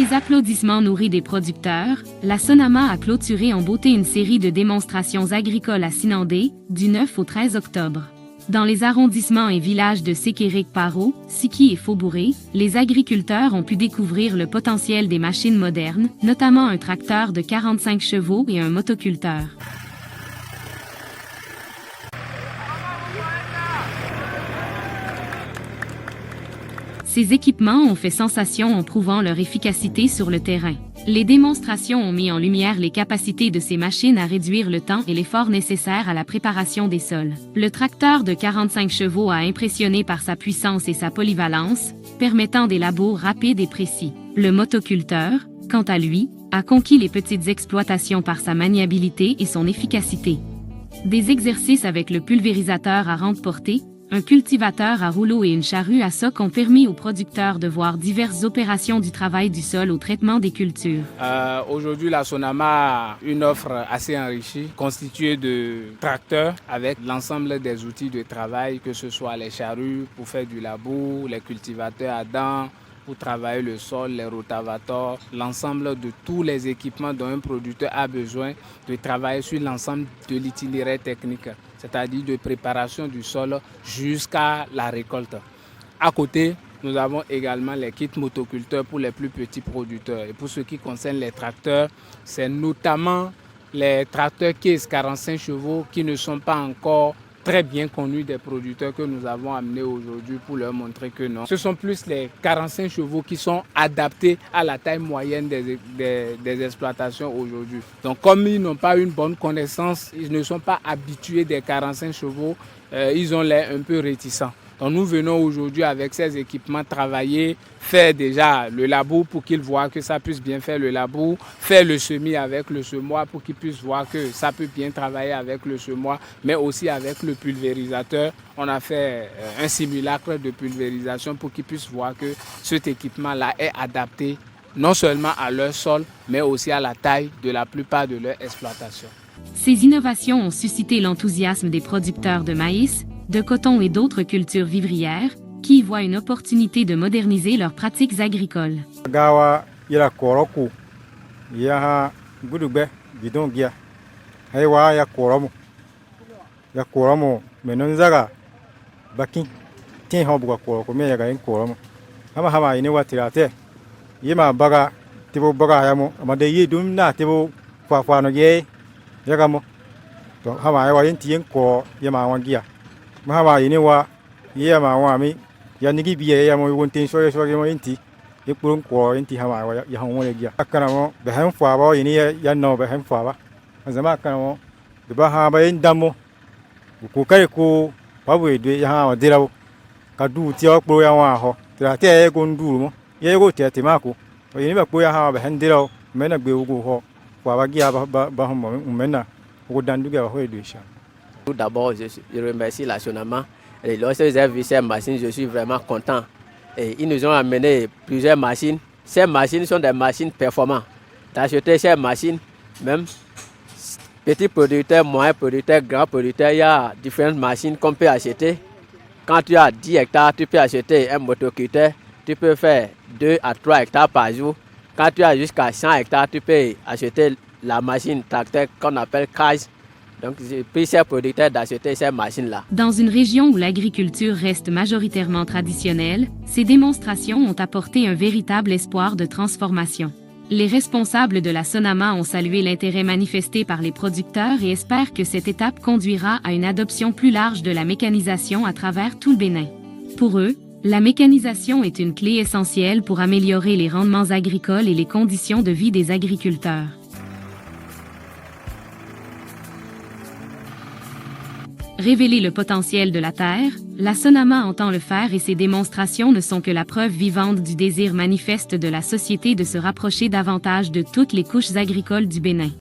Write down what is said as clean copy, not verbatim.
les applaudissements nourris des producteurs, la Sonama a clôturé en beauté une série de démonstrations agricoles à Sinandé, du 9 au 13 octobre. Dans les arrondissements et villages de Sékérék-Paro, Siki et Faubouré, les agriculteurs ont pu découvrir le potentiel des machines modernes, notamment un tracteur de 45 chevaux et un motoculteur. Ces équipements ont fait sensation en prouvant leur efficacité sur le terrain. Les démonstrations ont mis en lumière les capacités de ces machines à réduire le temps et l'effort nécessaire à la préparation des sols. Le tracteur de 45 chevaux a impressionné par sa puissance et sa polyvalence, permettant des labours rapides et précis. Le motoculteur, quant à lui, a conquis les petites exploitations par sa maniabilité et son efficacité. Des exercices avec le pulvérisateur à rente portée, un cultivateur à rouleau et une charrue à soc ont permis aux producteurs de voir diverses opérations du travail du sol au traitement des cultures. Aujourd'hui, la Sonama a une offre assez enrichie, constituée de tracteurs avec l'ensemble des outils de travail, que ce soit les charrues pour faire du labour, les cultivateurs à dents, pour travailler le sol, les rotavators, l'ensemble de tous les équipements dont un producteur a besoin de travailler sur l'ensemble de l'itinéraire technique, c'est-à-dire de préparation du sol jusqu'à la récolte. À côté, nous avons également les kits motoculteurs pour les plus petits producteurs. Et pour ce qui concerne les tracteurs, c'est notamment les tracteurs Case 45 chevaux qui ne sont pas encore très bien connus des producteurs que nous avons amenés aujourd'hui pour leur montrer que non. Ce sont plus les 45 chevaux qui sont adaptés à la taille moyenne des exploitations aujourd'hui. Donc comme ils n'ont pas une bonne connaissance, ils ne sont pas habitués des 45 chevaux, ils ont l'air un peu réticents. Donc nous venons aujourd'hui avec ces équipements travailler, faire déjà le labour pour qu'ils voient que ça puisse bien faire le labour, faire le semis avec le semoir pour qu'ils puissent voir que ça peut bien travailler avec le semoir, mais aussi avec le pulvérisateur. On a fait un simulacre de pulvérisation pour qu'ils puissent voir que cet équipement-là est adapté non seulement à leur sol, mais aussi à la taille de la plupart de leur exploitation. Ces innovations ont suscité l'enthousiasme des producteurs de maïs, de coton et d'autres cultures vivrières, qui y voient une opportunité de moderniser leurs pratiques agricoles. Mahama ini wa iya ma wa mi ya nigi biye ya mo wonten so mo inti e kurun ko inti hama wa ya hon wala giya akana mo be han fa ba ini ya no be han fa ba azama akana mo de ba ha ba indamo ku kai ku ba bu de ya ha wa dirawo ka du ti o pro ya wa ho tira te e go ndu mo ye go te te ma ku ini ba ku ya ha ba han dirawo me na gbe ugo ho fa ba giya ba ho mo me na ko dandu ga ho e sha. Tout d'abord, je remercie la Sonama. Et lorsque j'ai vu ces machines, je suis vraiment content. Et ils nous ont amené plusieurs machines. Ces machines sont des machines performantes. D'acheter ces machines, même petits producteurs, moyens producteurs, grands producteurs, il y a différentes machines qu'on peut acheter. Quand tu as 10 hectares, tu peux acheter un motoculteur. Tu peux faire 2 à 3 hectares par jour. Quand tu as jusqu'à 100 hectares, tu peux acheter la machine tracteur qu'on appelle cage. Donc, j'ai pris ces producteurs d'acheter ces machines-là. Dans une région où l'agriculture reste majoritairement traditionnelle, ces démonstrations ont apporté un véritable espoir de transformation. Les responsables de la Sonama ont salué l'intérêt manifesté par les producteurs et espèrent que cette étape conduira à une adoption plus large de la mécanisation à travers tout le Bénin. Pour eux, la mécanisation est une clé essentielle pour améliorer les rendements agricoles et les conditions de vie des agriculteurs. Révéler le potentiel de la terre, la Sonama entend le faire et ses démonstrations ne sont que la preuve vivante du désir manifeste de la société de se rapprocher davantage de toutes les couches agricoles du Bénin.